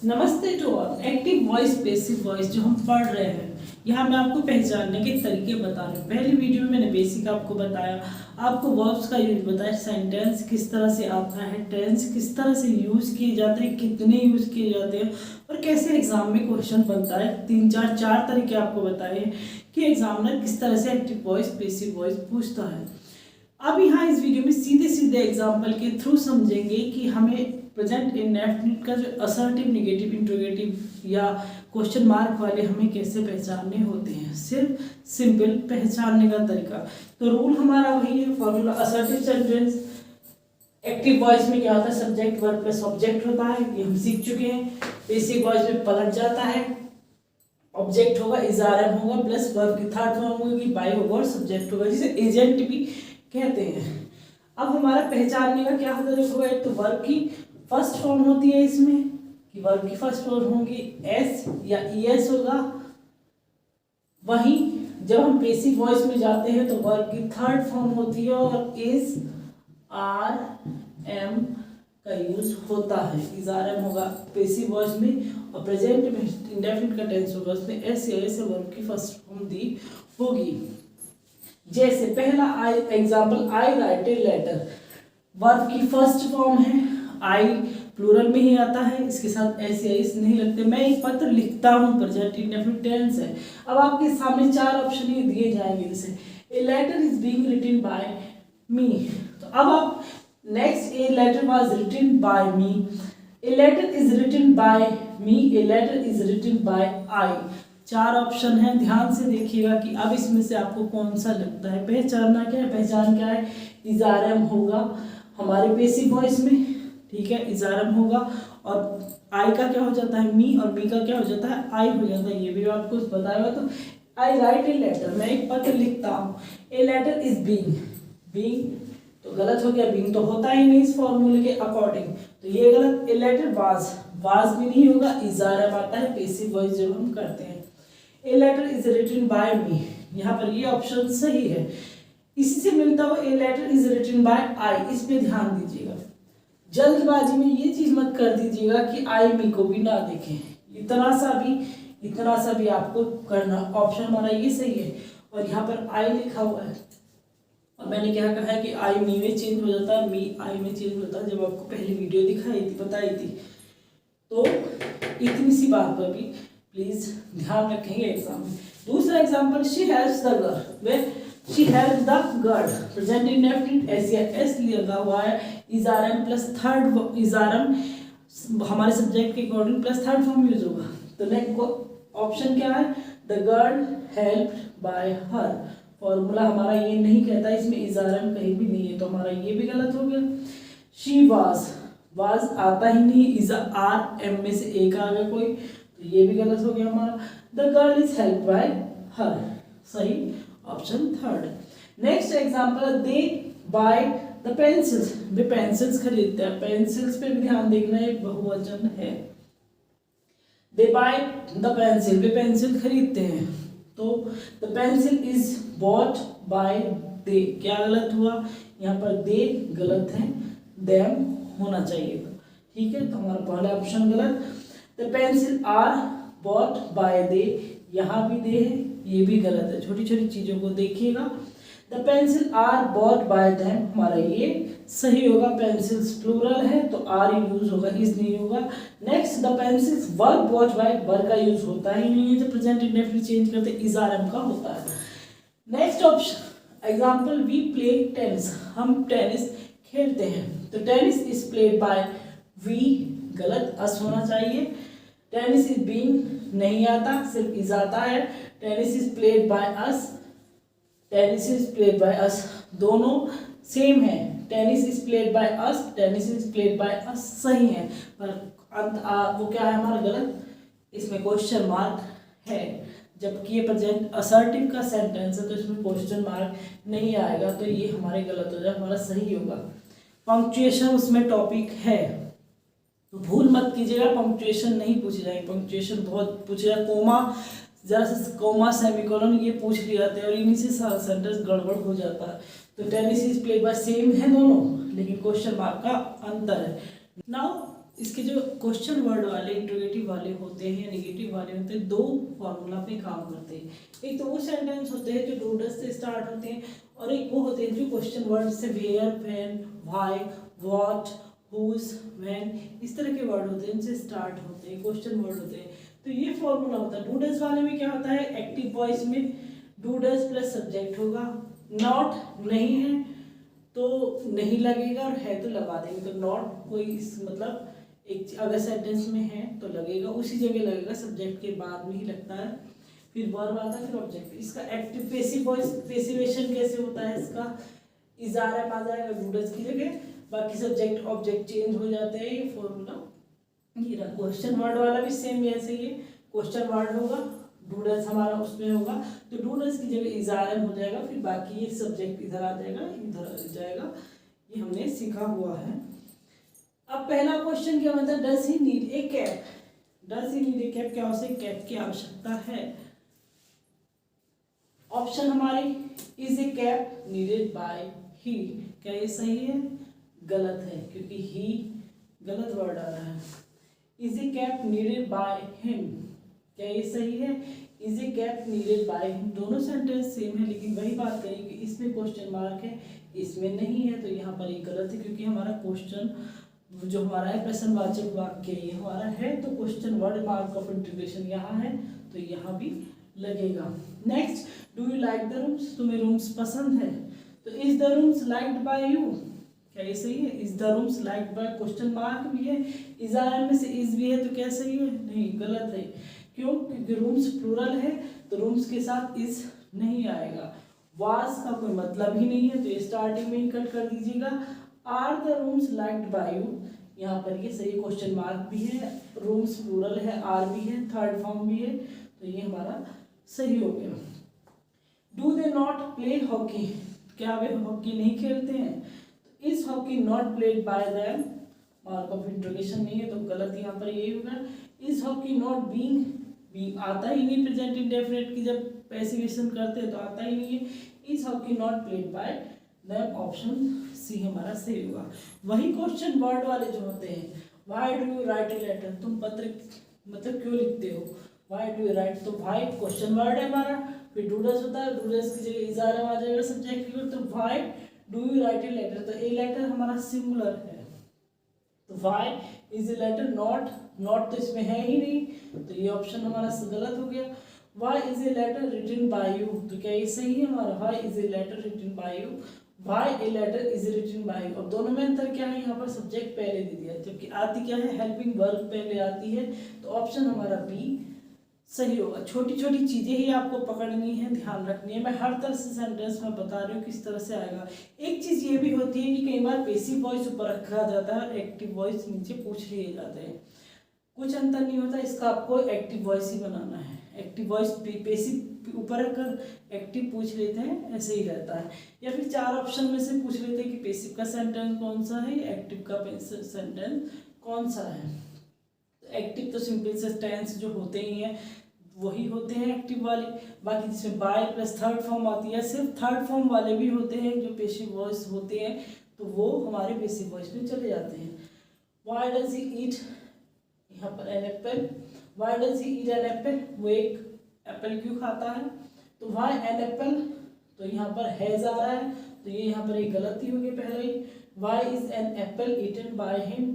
नमस्ते to all. Active voice passive voice जो हम पढ़ रहे हैं, यहाँ मैं आपको पहचानने के तरीके बता रही हूँ। पहली वीडियो में मैंने बेसिक आपको बताया, आपको वर्ब्स का यूज बताया, सेंटेंस किस तरह से आता है, टेंस किस तरह से यूज किए जाते हैं, कितने यूज किए जाते हैं और कैसे एग्जाम में क्वेश्चन बनता है। चार तरीके आपको बताए कि एग्जामिनर किस तरह से एक्टिव वॉइस पैसिव वॉइस पूछता है। अब यहाँ इस वीडियो में सीधे सीधे एग्जाम्पल के थ्रू समझेंगे कि हमें प्रेजेंट इंडेफिनिट का जो असर्टिव, नेगेटिव, इंट्रोगेटिव या क्वेश्चन मार्क वाले हमें कैसे पहचानने होते हैं। सिर्फ सिंपल पहचानने का तरीका। तो रूल हमारा वही है, formula. Assertive sentence active voice में क्या होता है, सब्जेक्ट वर्ब प्लस ऑब्जेक्ट होता है, ये हम सीख चुके हैं। पैसिव वॉइस में पलट जाता है, ऑब्जेक्ट होगा, इज आर एम होगा प्लस वर्ब की थर्ड फॉर्म होगी, बाय होगा और सब्जेक्ट होगा, जिसे एजेंट भी कहते हैं। अब हमारा पहचानने का क्या होता है, देखो एक तो वर्ब की फर्स्ट फॉर्म होती है इसमें, कि वर्ब की फर्स्ट फॉर्म होगी एस या ईएस होगा। वहीं जब हम पैसिव वॉइस में जाते हैं तो वर्ब की थर्ड फॉर्म होती है और इज आर एम का यूज होता है। इज आर एम होगा पैसिव वॉइस में और प्रेजेंट में इंडेफिनिट का टेंस होगा, उसमें एस या एस वर्ब की फर्स्ट फॉर्म दी होगी। जैसे पहला I example, I write a letter, verb की फर्स्ट फॉर्म है, आई प्लूरल में ही आता है, इसके साथ एस या एस नहीं लगते। मैं एक पत्र लिखता हूँ, प्रेजेंट इंडेफिनिट टेंस है। अब आपके सामने चार ऑप्शन ये दिए जाएंगे, जैसे a letter is being written by me. तो अब आप next, a letter was written by me, a letter is written by me, a letter is written by I. चार ऑप्शन है, ध्यान से देखिएगा कि अब इसमें से आपको कौन सा लगता है। पहचानना क्या है, पहचान क्या है, इज आर एम होगा हमारे पैसिव वॉइस में, ठीक है, इज आर एम होगा। और आई का क्या हो जाता है, मी, और मी का क्या हो जाता है, आई हो जाता है। ये भी आपको बताया। तो आई राइट ए लेटर, मैं एक पत्र लिखता हूँ, a letter is being, being तो गलत हो गया, बीइंग तो होता ही नहीं इस फॉर्मूले के अकॉर्डिंग, तो ये गलत। ए लेटर वाज, वाज भी नहीं होगा, इज आर एम आता है पैसिव वॉइस जब हम करते हैं। A letter is written by me, यहाँ पर ये ऑप्शन सही है। इसी से मिलता हुआ a letter is written by I, इस पे ध्यान दीजिएगा। जल्दबाजी में ये चीज मत कर दीजिएगा कि आई मी को भी ना देखें, इतना सा भी आपको करना। ऑप्शन हमारा ये सही है और यहाँ पर आई लिखा हुआ है और मैंने क्या कहा है कि आई मी में चेंज हो जाता है, मी आई में चेंज होता है, जब आपको पहली वीडियो दिखाई थी, बताई थी। तो इतनी सी बात पर भी प्लीज ध्यान रखेंगे एग्जाम में। दूसरा example, she helps the girl, वे she helps the girl, present indefinite S या एस लगा हुआ है, is are am plus third, is are am हमारे सब्जेक्ट के according plus third form use होगा। तो नेक्स्ट ऑप्शन क्या है, the girl helped by her. Formula हमारा ये नहीं कहता, इसमें इज आर एम कहीं भी नहीं है, तो हमारा ये भी गलत हो गया। शी वाज, वाज आता ही नहीं, इज आर एम में से एक आ गया कोई, तो ये भी गलत हो गया हमारा। The girl is help by her, सही option third. Next example, they buy the pencils, वे पेंसिल्स खरीदते हैं। पेंसिल्स पे भी ध्यान देखना, एक बहुवचन है। दे बाय द पेंसिल, वे पेंसिल खरीदते हैं। तो the pencil is bought by they, क्या गलत हुआ, यहाँ पर दे गलत है, देम होना चाहिए था, ठीक है। तो हमारा पहला ऑप्शन गलत। The pencil are bought by they, यहाँ भी दे है, ये भी गलत है। छोटी छोटी चीजों को देखिएगा। The pencil are bought by them, हमारा ये सही होगा। पेंसिल्स प्लूरल है तो आर यूज होगा, इज नहीं होगा। Next, the pencils were bought by, were का यूज होता ही नहीं है, जब प्रेजेंट इंडेफिनिट चेंज करते इज आर एम का होता है। Next option example, we play tennis, हम टेनिस खेलते हैं। तो tennis is played by we, गलत, अस होना चाहिए। टेनिस इज बीइंग नहीं आता, सिर्फ इज आता है। Tennis is played by us, tennis is played by us, दोनों सेम है। Tennis is played by us, tennis is played by us सही है, पर वो क्या है हमारा गलत, इसमें क्वेश्चन मार्क है। जबकि ये प्रेजेंट असर्टिव का सेंटेंस है तो इसमें क्वेश्चन मार्क नहीं आएगा, तो ये हमारे गलत हो जाए, हमारा सही होगा। पंक्चुएशन उसमें टॉपिक है, तो भूल मत कीजिएगा, पंक्चुएशन नहीं पूछे जाएंगे। पंक्चुएशन बहुत पूछे जाए, कोमा, जरा सा कोमा, सेमीकोलन ये पूछ लिए जाते हैं और इन्हीं से सेंटेंस गड़बड़ हो जाता है। तो tennis is played bye, same है दोनों, लेकिन क्वेश्चन मार्क का अंतर है। नाउ इसके जो क्वेश्चन वर्ड वाले इंट्रोगेटिव वाले होते हैं या नेगेटिव वाले होते हैं, दो फॉर्मूला पे काम करते हैं। एक तो वो सेंटेंस होते हैं जो डू डज से स्टार्ट होते हैं, और एक वो होते हैं जो क्वेश्चन वर्ड से where, when, why, what, whose, when, इस तरह के वर्ड होते हैं, इनसे स्टार्ट होते हैं, क्वेश्चन वर्ड होते हैं। तो ये फॉर्मूला होता है। डू डज वाले में क्या होता है, एक्टिव वॉइस में डू डज प्लस सब्जेक्ट होगा, नॉट नहीं है तो नहीं लगेगा, और है तो लगा देंगे। तो नॉट कोई इस मतलब एक अगर सेंटेंस में है तो लगेगा, उसी जगह लगेगा, सब्जेक्ट के बाद में ही लगता है। फिर वर्ब आता है, फिर ऑब्जेक्ट। इसका एक्टिव पेसिव वॉइस पेसिवेशन कैसे होता है, इसका इज़ार एम आ जाएगा डू डज की जगह, बाकी सब्जेक्ट ऑब्जेक्ट चेंज हो जाते हैं। ये फॉर्मूला ये रहा। क्वेश्चन वर्ड वाला भी सेम ऐसे ही, क्वेश्चन वर्ड होगा, डू डज हमारा उसमें होगा, तो डू डज की जगह इज़ार एम हो जाएगा, फिर बाकी ये सब्जेक्ट इधर आ जाएगा, इधर आ जाएगा। ये हमने सीखा हुआ है। अब पहला क्वेश्चन क्या मतलब, does he need a cap. Does he need a cap, क्या उसे कैप की आवश्यकता है। ऑप्शन हमारी is a cap needed by he, क्या ये सही है, गलत है, क्योंकि ही गलत वर्ड आ रहा है। Is a cap needed by him, क्या ये सही है, is a cap needed by him. दोनों सेंटेंस सेम है, लेकिन वही बात करेंगे, इसमें क्वेश्चन मार्क है, इसमें नहीं है, तो यहाँ पर ये गलत है, क्योंकि हमारा क्वेश्चन जो हमारा है प्रश्नवाचक वाक्य ये हमारा है, तो question word mark of integration यहाँ है, तो यहाँ भी लगेगा। Next, do you like the rooms, तुम्हें रूम्स पसंद है, तो is the rooms liked by you, क्या ये सही है, is the rooms liked bye, question mark भी है, इज़ार में से इज भी है, तो क्या सही है, नहीं गलत है। क्यों, क्योंकि रूम्स प्लूरल है, तो रूम्स के साथ इज नहीं आएगा। वाज का कोई मतलब ही नहीं है, तो ये स्टार्टिंग में ही कट कर दीजिएगा। Are the rooms liked by you, यहाँ पर ये सही क्वेश्चन मार्क भी है, रूम्स प्लूरल है, आर भी है, थर्ड फॉर्म भी है, तो ये हमारा सही हो गया। Do they not play hockey, क्या वे हॉकी नहीं खेलते हैं, तो is hockey not played by them, mark of interrogation नहीं है, तो गलत यहाँ पर यही होगा। Is hockey not being, being आता ही नहीं प्रेजेंट इंडेफिनिट की जब पैसिवेशन करते हैं तो आता ही नहीं है। Is hockey not played by them, option C हमारा सही होगा। वही क्वेश्चन वर्ड वाले जो होते हैं, why do you write a letter, तुम पत्र मतलब क्यों लिखते हो, व्हाई डू यू राइट, तो व्हाई क्वेश्चन वर्ड है हमारा, फिर डू डज होता है, डू डज की जगह इज़ार आ जाएगा सब्जेक्ट की, तो why do you write a letter, तो ए लेटर हमारा सिंगुलर है, तो why is a letter not, not तो इसमें है ही नहीं, तो ये ऑप्शन हमारा गलत हो गया। Why is a letter written by you, तो क्या ये सही है हमारा, why is a letter written by you, why a letter is written by you. अब दोनों में अंतर क्या है, यहाँ पर सब्जेक्ट पहले दे दिया, जबकि आती क्या है, हेल्पिंग वर्ब पहले आती है, तो ऑप्शन हमारा बी सही होगा। छोटी छोटी चीज़ें ही आपको पकड़नी है, ध्यान रखनी है। मैं हर तरह से सेंटेंस में बता रही हूँ किस तरह से आएगा। एक चीज़ ये भी होती है कि कई बार पेसिव वॉइस ऊपर रखा जाता है और एक्टिव वॉइस नीचे पूछ लिए जाते हैं, कुछ अंतर नहीं होता, इसका आपको एक्टिव वॉइस ही बनाना है। एक्टिव वॉइस पेसिव ऊपर रखकर एक्टिव पूछ लेते हैं, ऐसे ही रहता है। या फिर चार ऑप्शन में से पूछ लेते हैं कि पेसिव का सेंटेंस कौन सा है, एक्टिव का सेंटेंस कौन सा है। एक्टिव तो सिंपल से टेंस जो होते ही हैं वही होते हैं एक्टिव वाले, बाकी जिसमें बाय प्लस थर्ड फॉर्म आती है, सिर्फ थर्ड फॉर्म वाले भी होते हैं जो पेसिव वॉइस होते हैं, तो वो हमारे पेसिव वॉइस में चले जाते हैं। व्हाई डज ही ईट, यहाँ पर an apple, why does he eat an apple, वो एक एप्पल क्यों खाता है, तो व्हाई एन एप्पल, तो यहाँ पर हैज आ रहा है, तो ये यहाँ पर एक गलती होगी पहले ही। Why is an apple eaten by him,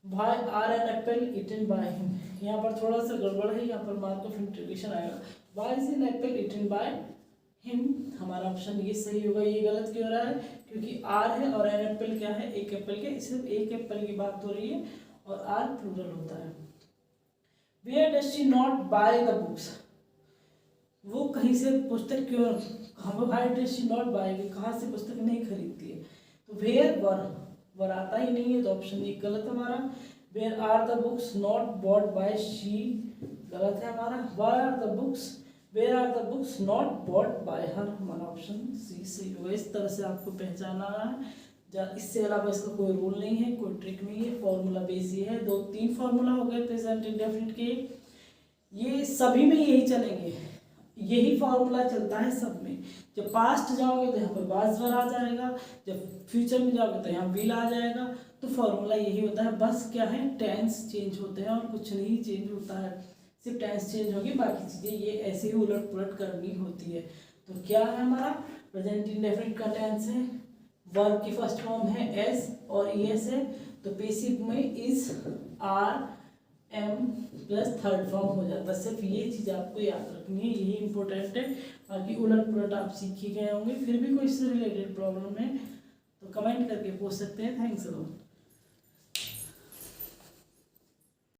why are an apple eaten by him, यहाँ पर थोड़ा सा गड़बड़ है, यहाँ पर मार्क ऑफ इंटीग्रेशन आएगा। Why is an apple eaten by him, हमारा ऑप्शन ये सही होगा। ये गलत क्यों हो रहा है, क्योंकि आर है और एन एप्पल क्या है, एक एप्पल के, सिर्फ एक एप्पल की बात हो रही है और आर प्लूरल होता है। Where does she not buy the books, वो कहीं से पुस्तक क्यों, why does she not buy, कहाँ से पुस्तक नहीं खरीदती है, तो वेयर वर आता ही नहीं है, तो ऑप्शन ये गलत हमारा। Where are the books not bought by she, गलत है हमारा। Why are the books, where are the books not bought by her, हमारा ऑप्शन सी सही होगा। इस तरह से आपको पहचाना है, इससे अलावा इसका कोई रूल नहीं है, कोई ट्रिक नहीं है, फॉर्मूला बेस ही है। 2-3 फॉर्मूला हो गए प्रेजेंट इंडेफिनिट के, ये सभी में यही चलेंगे, यही फॉर्मूला चलता है सब में। जब पास्ट जाओगे तो यहाँ पर वाज वर आ जाएगा, जब फ्यूचर में जाओगे तो यहाँ विल आ जाएगा, तो फॉर्मूला यही होता है, बस क्या है टेंस चेंज होते हैं और कुछ नहीं चेंज होता है, सिर्फ टेंस चेंज होगी, बाकी चीज़ें ये ऐसे ही उलट पुलट करनी होती है। तो क्या है हमारा प्रेजेंट इंडेफिनिट का टेंस है, वर्ब की फर्स्ट फॉर्म है एस और ईएस है, तो पेसिव में is are am plus third form हो जाता है। सिर्फ ये चीज़ आपको याद रखनी है, यही इंपॉर्टेंट है, बाकी उलट पुलट आप सीख ही गए होंगे। फिर भी कोई इससे रिलेटेड प्रॉब्लम है तो कमेंट करके पूछ सकते हैं। Thanks a lot.